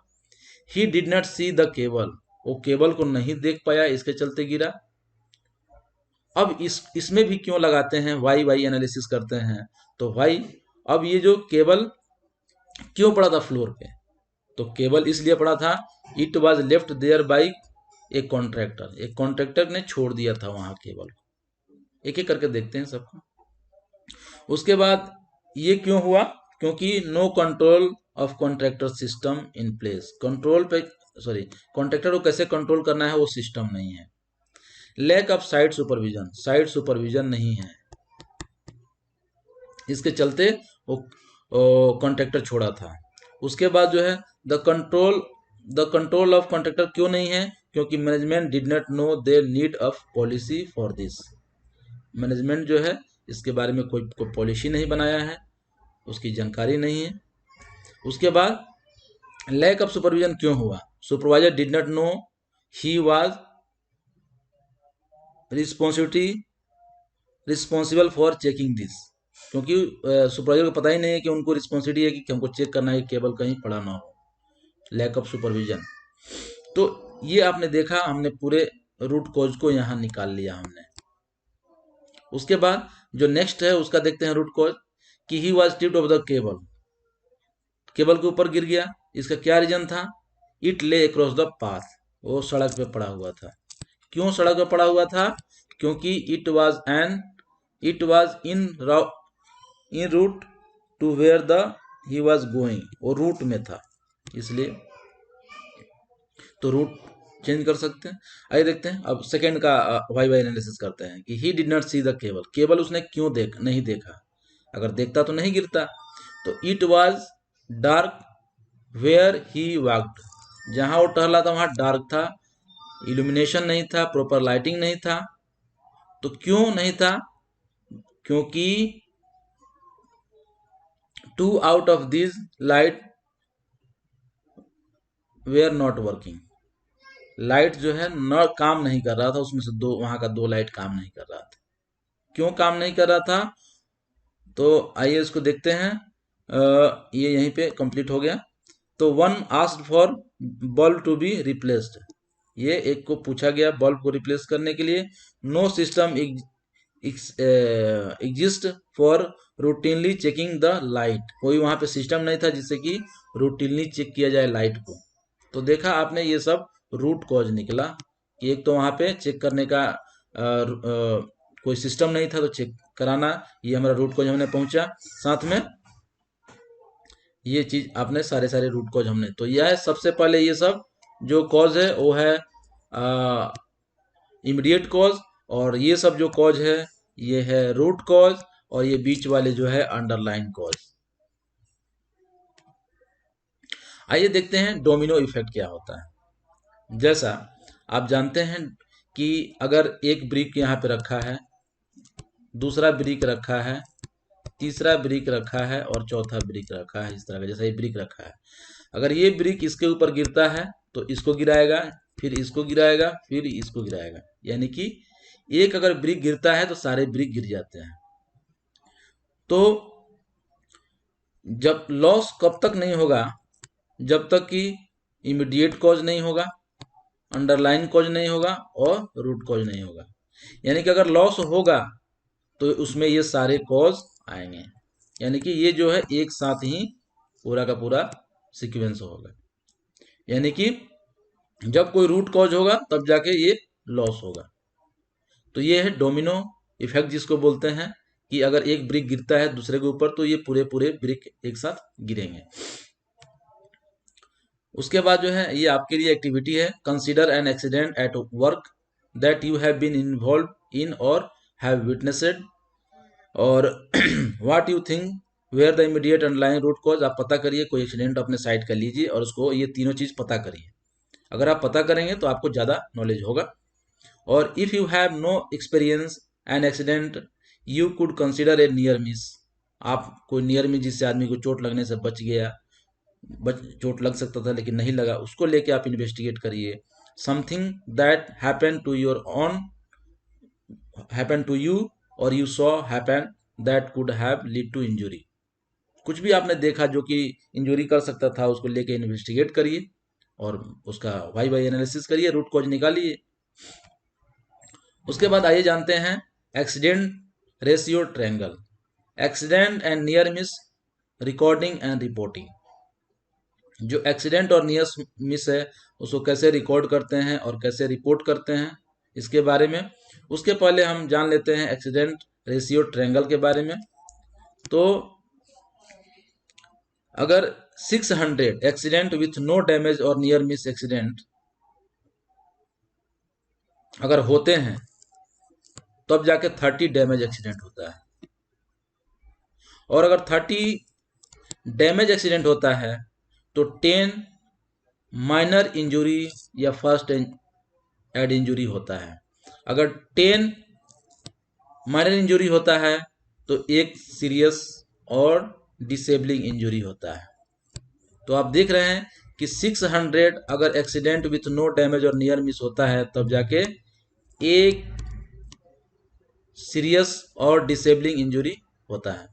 He did not see the cable, वो केबल को नहीं देख पाया, इसके चलते गिरा। अब इसमें भी क्यों लगाते हैं, वाई एनालिसिस करते हैं। तो वाई, अब ये जो केबल क्यों पड़ा था फ्लोर पे, तो केबल इसलिए पड़ा था, it was left there by a contractor, एक कॉन्ट्रैक्टर ने छोड़ दिया था वहां केबल को। एक एक करके देखते हैं सबको। उसके बाद ये क्यों हुआ, क्योंकि no control of contractor system in place. Control पे कॉन्ट्रैक्टर को कैसे कंट्रोल करना है वो सिस्टम नहीं है। Lack of site supervision, site supervision नहीं है, इसके चलते वो कॉन्ट्रैक्टर छोड़ा था। उसके बाद जो है द कंट्रोल ऑफ कॉन्ट्रैक्टर क्यों नहीं है, क्योंकि management did not know they need of policy for this. Management जो है इसके बारे में कोई पॉलिसी नहीं बनाया है, उसकी जानकारी नहीं है। उसके बाद लैक ऑफ सुपरविजन क्यों हुआ, supervisor did not know he was responsible for checking this, क्योंकि सुपरवाइजर को पता ही नहीं है कि उनको रिस्पॉन्सिबिलिटी है कि हमको चेक करना है केबल कहीं पड़ा ना हो, लैक ऑफ सुपरविजन। तो ये आपने देखा, हमने पूरे रूट कॉज को यहाँ निकाल लिया हमने। उसके बाद जो नेक्स्ट है उसका देखते हैं रूट कॉज, कि he was tripped of the cable, cable के ऊपर गिर गया, इसका क्या रीजन था, इट ले अक्रॉस द पाथ, वो सड़क पे पड़ा हुआ था। क्यों सड़क पे पड़ा हुआ था, क्योंकि it was in route to where the he was going, वो रूट में था इसलिए, तो रूट चेंज कर सकते हैं। आइए देखते हैं अब सेकंड का वाई वाई एनालिसिस करते हैं, कि he did not see the cable, cable उसने क्यों नहीं देखा, अगर देखता तो नहीं गिरता। तो it was dark where he walked, जहां वो टहला था वहां डार्क था, इल्यूमिनेशन नहीं था, प्रॉपर लाइटिंग नहीं था। तो क्यों नहीं था, क्योंकि 2 out of this light were not working, light जो है न काम नहीं कर रहा था, उसमें से वहां का 2 लाइट काम नहीं कर रहा था। क्यों काम नहीं कर रहा था, तो आइए इसको देखते हैं। ये यहीं पे कंप्लीट हो गया। तो one asked for bulb to be replaced, ये एक को पूछा गया बल्ब को रिप्लेस करने के लिए। No system exist for routinely checking the light, कोई वहां पे सिस्टम नहीं था जिससे कि रूटीनली चेक किया जाए लाइट को। तो देखा आपने ये सब रूट कॉज निकला, कि एक तो वहां पे चेक करने का कोई सिस्टम नहीं था तो चेक कराना, ये हमारा रूट कॉज हमने पहुंचा। साथ में ये चीज आपने सारे रूट कॉज हमने, तो यह है सबसे पहले ये सब जो कॉज है वो है इमीडिएट कॉज, और ये सब जो कॉज है ये है रूट कॉज, और ये बीच वाले जो है अंडरलाइन कॉज। आइए देखते हैं डोमिनो इफेक्ट क्या होता है। जैसा आप जानते हैं कि अगर एक ब्रिक यहाँ पे रखा है, दूसरा ब्रिक रखा है, तीसरा ब्रिक रखा है और चौथा ब्रिक रखा है, इस तरह का जैसा ये ब्रिक रखा है, अगर ये ब्रिक इसके ऊपर गिरता है तो इसको गिराएगा, फिर इसको गिराएगा, फिर इसको गिराएगा, यानी कि एक अगर ब्रिक गिरता है तो सारे ब्रिक गिर जाते हैं। तो जब लॉस कब तक नहीं होगा, जब तक कि इमीडिएट कॉज नहीं होगा, अंडरलाइन कॉज नहीं होगा और रूट कॉज नहीं होगा। यानी कि अगर लॉस होगा तो उसमें ये सारे कॉज आएंगे, यानी कि ये जो है एक साथ ही पूरा का पूरा सीक्वेंस होगा। यानी कि जब कोई रूट कॉज होगा तब जाके ये लॉस होगा। तो ये है डोमिनो इफेक्ट जिसको बोलते हैं, कि अगर एक ब्रिक गिरता है दूसरे के ऊपर तो ये पूरे ब्रिक एक साथ गिरेंगे। उसके बाद जो है ये आपके लिए एक्टिविटी है, consider an accident at work that you have been involve in or have witnessed, और what you think were the immediate underline root cause. आप पता करिए, कोई एक्सीडेंट अपने साइड का लीजिए और उसको ये तीनों चीज पता करिए। अगर आप पता करेंगे तो आपको ज़्यादा नॉलेज होगा। और if you have no experience an accident you could consider a near miss, आप कोई नियर मिस जिससे आदमी को चोट लगने से बच गया, चोट लग सकता था लेकिन नहीं लगा, उसको लेके आप इन्वेस्टिगेट करिए। Something that happen to your own happen to you और you saw happen that could have lead to injury, कुछ भी आपने देखा जो कि इंजुरी कर सकता था उसको लेके इन्वेस्टिगेट करिए और उसका वाई वाई एनालिसिस करिए, रूट कॉज निकालिए। उसके बाद आइए जानते हैं accident ratio triangle, accident and near miss recording and reporting. जो एक्सीडेंट और नियर मिस है उसको कैसे रिकॉर्ड करते हैं और कैसे रिपोर्ट करते हैं, इसके बारे में। उसके पहले हम जान लेते हैं एक्सीडेंट रेशियो ट्रायंगल के बारे में। तो अगर 600 एक्सीडेंट विथ नो डैमेज और नियर मिस एक्सीडेंट अगर होते हैं तब जाके 30 डैमेज एक्सीडेंट होता है, और अगर 30 डैमेज एक्सीडेंट होता है तो 10 माइनर इंजुरी या फर्स्ट एड इंजुरी होता है। अगर 10 माइनर इंजुरी होता है तो एक सीरियस और डिसेबलिंग इंजुरी होता है। तो आप देख रहे हैं कि 600 अगर एक्सीडेंट विथ नो डैमेज और नियर मिस होता है तब जाके एक सीरियस और डिसेबलिंग इंजुरी होता है।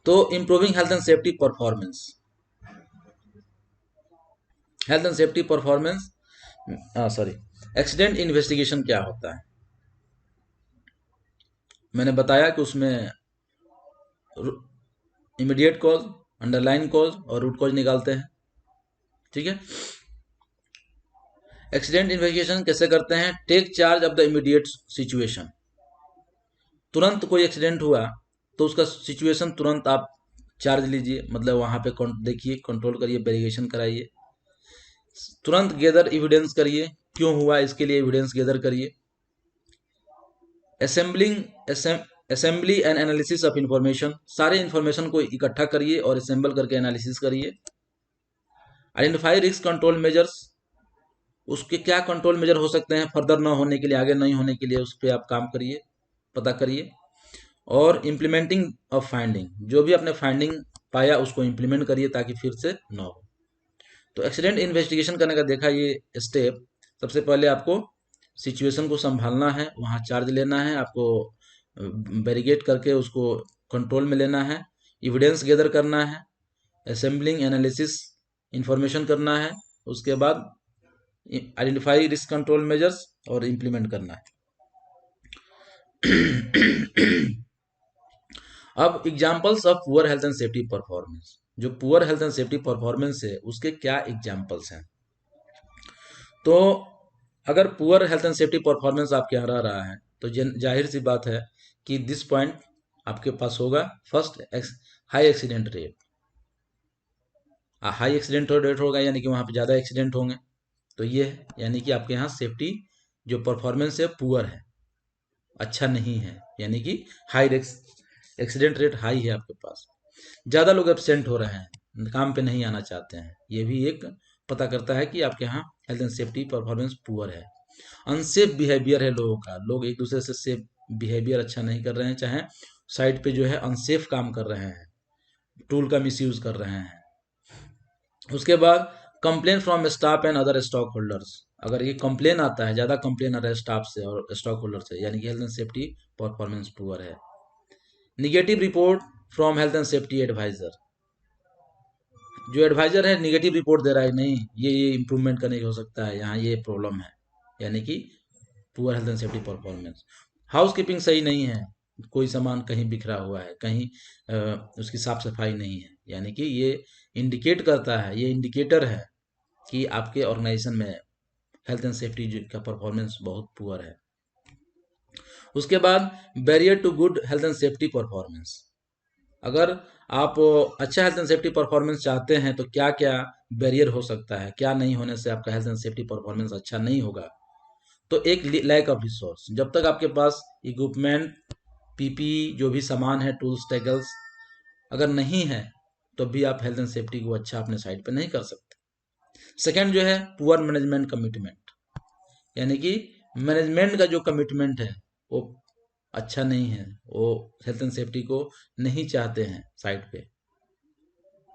तो improving health and safety performance, health and safety performance sorry accident investigation क्या होता है। मैंने बताया कि उसमें इमीडिएट कॉज, अंडरलाइन कॉज और रूट कॉज निकालते हैं। ठीक है, एक्सीडेंट इन्वेस्टिगेशन कैसे करते हैं? Take charge of the immediate situation, तुरंत कोई एक्सीडेंट हुआ तो उसका सिचुएशन तुरंत आप चार्ज लीजिए, मतलब वहां पे देखिए, कंट्रोल करिए, वेरिएशन कराइए, तुरंत गैदर एविडेंस करिए, क्यों हुआ इसके लिए एविडेंस गैदर करिए। Assembly and analysis of information, सारे इंफॉर्मेशन को इकट्ठा करिए और असेंबल करके एनालिसिस करिए। आइडेंटिफाई रिस्क कंट्रोल मेजर्स, उसके क्या कंट्रोल मेजर हो सकते हैं फर्दर ना होने के लिए, आगे नहीं होने के लिए, उस पर आप काम करिए, पता करिए। और इम्प्लीमेंटिंग ऑफ फाइंडिंग, जो भी आपने फाइंडिंग पाया उसको इम्प्लीमेंट करिए ताकि फिर से ना हो। तो एक्सीडेंट इन्वेस्टिगेशन करने का देखा ये स्टेप, सबसे पहले आपको सिचुएशन को संभालना है, वहाँ चार्ज लेना है, आपको बैरिकेड करके उसको कंट्रोल में लेना है, एविडेंस गैदर करना है, असेंबलिंग एनालिसिस इंफॉर्मेशन करना है, उसके बाद आइडेंटिफाई रिस्क कंट्रोल मेजर्स और इम्प्लीमेंट करना है। अब examples of poor health and safety performance, जो poor health and safety performance है उसके क्या एग्जांपल्स हैं। तो अगर poor health and safety performance आपके यहाँ रह रहा है तो जाहिर सी बात है कि दिस पॉइंट आपके पास होगा। First, high accident rate, high accident rate होगा यानी कि वहाँ पे ज़्यादा एक्सीडेंट होंगे, तो ये है यानी कि आपके यहाँ सेफ्टी जो परफॉर्मेंस है पुअर है, अच्छा नहीं है, यानी कि हाई एक्सीडेंट रेट हाई है आपके पास। ज़्यादा लोग एब्सेंट हो रहे हैं, काम पे नहीं आना चाहते हैं, ये भी एक पता करता है कि आपके यहाँ health and safety performance poor है। अनसेफ बिहेवियर है लोगों का, लोग एक दूसरे से सेफ बिहेवियर अच्छा नहीं कर रहे हैं, चाहे साइड पे जो है अनसेफ काम कर रहे हैं, टूल का मिसयूज कर रहे हैं। उसके बाद complain from staff and other stock holders, अगर ये कंप्लेन आता है, ज़्यादा कंप्लेन आ रहा है स्टाफ से और स्टॉक होल्डर से, यानी कि health and safety performance poor है। Negative report from health and safety adviser, जो एडवाइजर है निगेटिव रिपोर्ट दे रहा है, नहीं ये इंप्रूवमेंट करने की हो सकता है, यहाँ ये प्रॉब्लम है, यानी कि poor health and safety performance. House keeping सही नहीं है, कोई सामान कहीं बिखरा हुआ है, कहीं उसकी साफ सफाई नहीं है, यानी कि ये इंडिकेट करता है, ये इंडिकेटर है कि आपके ऑर्गेनाइजेशन में हेल्थ एंड सेफ्टी का परफॉर्मेंस बहुत पुअर है। उसके बाद barrier to good health and safety performance, अगर आप अच्छा हेल्थ एंड सेफ्टी परफॉर्मेंस चाहते हैं तो क्या क्या बैरियर हो सकता है, क्या नहीं होने से आपका हेल्थ एंड सेफ्टी परफॉर्मेंस अच्छा नहीं होगा। तो एक लैक ऑफ रिसोर्स, जब तक आपके पास इक्विपमेंट, पीपीई जो भी सामान है, टूल्स टैगल्स अगर नहीं है तो भी आप हेल्थ एंड सेफ्टी को अच्छा अपने साइड पे नहीं कर सकते। सेकंड जो है पुअर मैनेजमेंट कमिटमेंट, यानी कि मैनेजमेंट का जो कमिटमेंट है वो अच्छा नहीं है, वो हेल्थ एंड सेफ्टी को नहीं चाहते हैं साइड पे,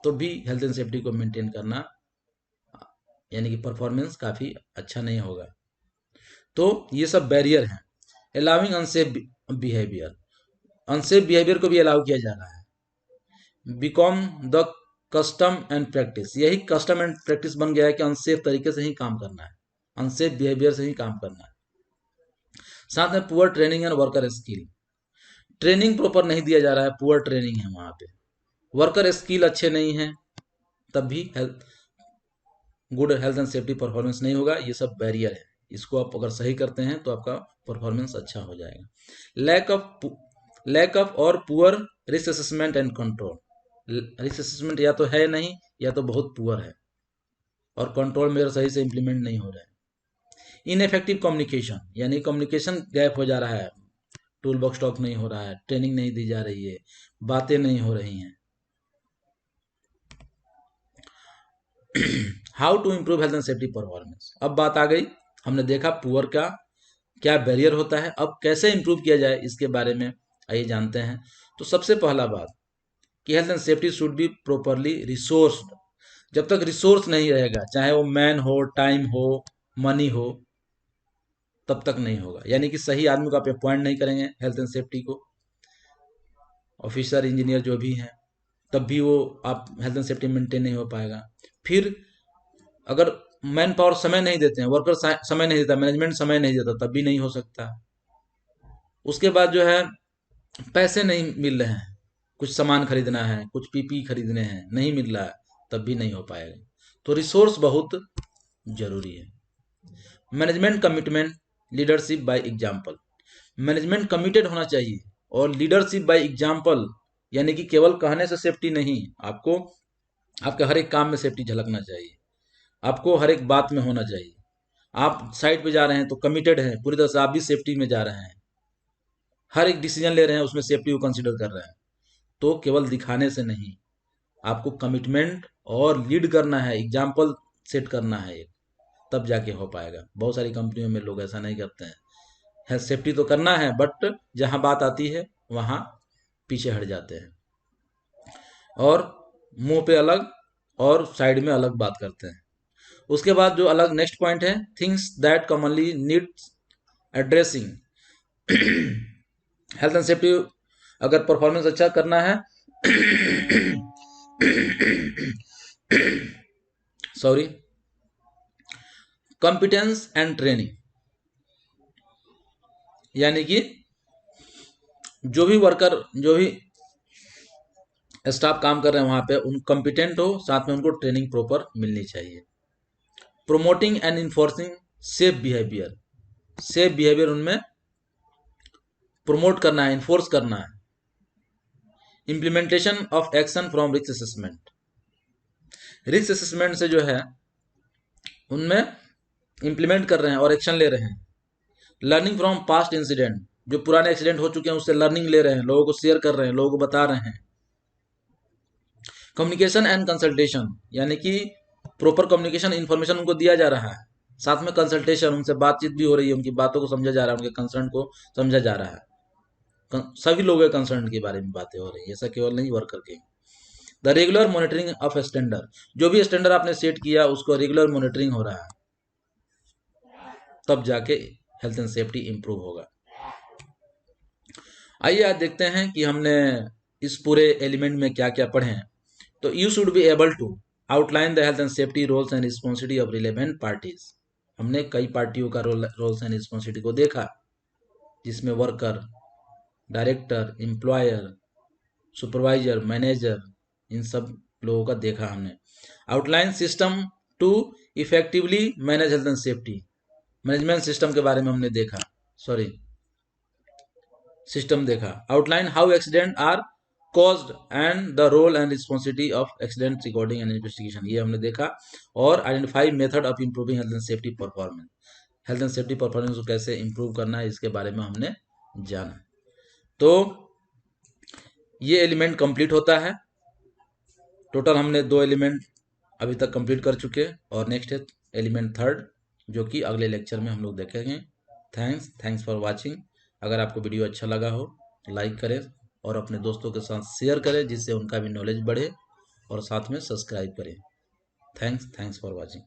तो भी हेल्थ एंड सेफ्टी को मेंटेन करना यानी कि परफॉर्मेंस काफ़ी अच्छा नहीं होगा। तो ये सब बैरियर हैं। Allowing unsafe behaviour, unsafe behaviour को भी अलाउ किया जा रहा है। Become the custom and practice, यही कस्टम एंड प्रैक्टिस बन गया है कि अनसेफ तरीके से ही काम करना है, अनसेफ बिहेवियर से ही काम करना है। साथ में poor training and worker skill, training proper नहीं दिया जा रहा है, पुअर ट्रेनिंग है वहाँ पे, वर्कर स्किल अच्छे नहीं हैं, तब भी good health and safety performance नहीं होगा। ये सब बैरियर है, इसको आप अगर सही करते हैं तो आपका परफॉर्मेंस अच्छा हो जाएगा। लैक ऑफ और poor risk assessment and control, risk assessment या तो है नहीं या तो बहुत पुअर है। और कंट्रोल मेजर सही से इम्प्लीमेंट नहीं हो रहे हैं। इनएफेक्टिव कम्युनिकेशन, यानी कम्युनिकेशन गैप हो जा रहा है, टूल बॉक्स टॉक नहीं हो रहा है, ट्रेनिंग नहीं दी जा रही है, बातें नहीं हो रही हैं। How to improve health and safety performance. अब बात आ गई, हमने देखा पुअर का क्या बैरियर होता है, अब कैसे इम्प्रूव किया जाए इसके बारे में आइए जानते हैं। तो सबसे पहला बात कि health and safety should be properly resourced. जब तक रिसोर्स नहीं रहेगा, चाहे वो मैन हो, टाइम हो, मनी हो, तब तक नहीं होगा। यानी कि सही आदमी को आप अपॉइंट नहीं करेंगे हेल्थ एंड सेफ्टी को, ऑफिसर इंजीनियर जो भी हैं, तब भी वो आप हेल्थ एंड सेफ्टी मेंटेन नहीं हो पाएगा। फिर अगर मैन पावर समय नहीं देते हैं, वर्कर समय नहीं देता, मैनेजमेंट समय नहीं देता, तब भी नहीं हो सकता। उसके बाद जो है पैसे नहीं मिल रहे हैं, कुछ सामान खरीदना है, कुछ पीपी खरीदने हैं, नहीं मिल रहा है, तब भी नहीं हो पाएगा। तो रिसोर्स बहुत जरूरी है। Management commitment, leadership by example. Management committed होना चाहिए और लीडरशिप बाय एग्जाम्पल, यानी कि केवल कहने से सेफ्टी नहीं, आपको आपके हर एक काम में सेफ्टी झलकना चाहिए, आपको हर एक बात में होना चाहिए। आप साइड पे जा रहे हैं तो कमिटेड हैं पूरी तरह से, आप भी सेफ्टी में जा रहे हैं, हर एक डिसीजन ले रहे हैं उसमें सेफ्टी को कंसिडर कर रहे हैं। तो केवल दिखाने से नहीं, आपको कमिटमेंट और लीड करना है, एग्जाम्पल सेट करना है एक, तब जाके हो पाएगा। बहुत सारी कंपनियों में लोग ऐसा नहीं करते हैं, हेल्थ सेफ्टी तो करना है बट जहां बात आती है वहां पीछे हट जाते हैं और मुंह पे अलग और साइड में अलग बात करते हैं। उसके बाद जो अलग नेक्स्ट पॉइंट है, things that commonly needs addressing. Health and safety अगर परफॉर्मेंस अच्छा करना है सॉरी, कॉम्पिटेंस एंड ट्रेनिंग, यानी कि जो भी वर्कर, जो भी स्टाफ काम कर रहे हैं वहां पे उन कॉम्पिटेंट हो, साथ में उनको ट्रेनिंग प्रॉपर मिलनी चाहिए। Promoting and enforcing safe behaviour, safe behaviour उनमें प्रमोट करना है, इन्फोर्स करना है। Implementation of action from risk assessment, risk assessment से जो है उनमें इंप्लीमेंट कर रहे हैं और एक्शन ले रहे हैं। लर्निंग फ्रॉम पास्ट इंसिडेंट, जो पुराने एक्सीडेंट हो चुके हैं उससे लर्निंग ले रहे हैं, लोगों को शेयर कर रहे हैं, लोगों को बता रहे हैं। कम्युनिकेशन एंड कंसल्टेशन, यानी कि प्रॉपर कम्युनिकेशन, इन्फॉर्मेशन उनको दिया जा रहा है, साथ में कंसल्टेशन, उनसे बातचीत भी हो रही है, उनकी बातों को समझा जा रहा है, उनके कंसर्न को समझा जा रहा है। सभी लोगों के कंसर्न के बारे में बातें हो रही है, ऐसा केवल नहीं वर्कर के। The regular monitoring of standard, जो भी स्टैंडर्ड आपने सेट किया उसको रेगुलर मॉनिटरिंग हो रहा है, तब जाके हेल्थ एंड सेफ्टी इंप्रूव होगा। आइए आज देखते हैं कि हमने इस पूरे एलिमेंट में क्या क्या पढ़े हैं। तो you should be able to outline the health and safety roles and responsibility of relevant parties. हमने कई पार्टियों का रोल्स एंड रिस्पॉन्सिबिलिटी को देखा, जिसमें worker, director, employer, supervisor, manager, इन सब लोगों का देखा हमने। Outline system to effectively manage health and safety, management system के बारे में हमने देखा, सॉरी सिस्टम देखा। Outline how accident are caused and the role and responsibility of accident recording and investigation, ये हमने देखा। और identify method of improving health and safety performance, health and safety performance को कैसे इंप्रूव करना है इसके बारे में हमने जाना। तो ये एलिमेंट कंप्लीट होता है। टोटल हमने 2 एलिमेंट अभी तक कंप्लीट कर चुके हैं और नेक्स्ट है एलिमेंट थर्ड, जो कि अगले लेक्चर में हम लोग देखेंगे। Thanks for watching. अगर आपको वीडियो अच्छा लगा हो लाइक करें और अपने दोस्तों के साथ शेयर करें, जिससे उनका भी नॉलेज बढ़े, और साथ में सब्सक्राइब करें। Thanks for watching.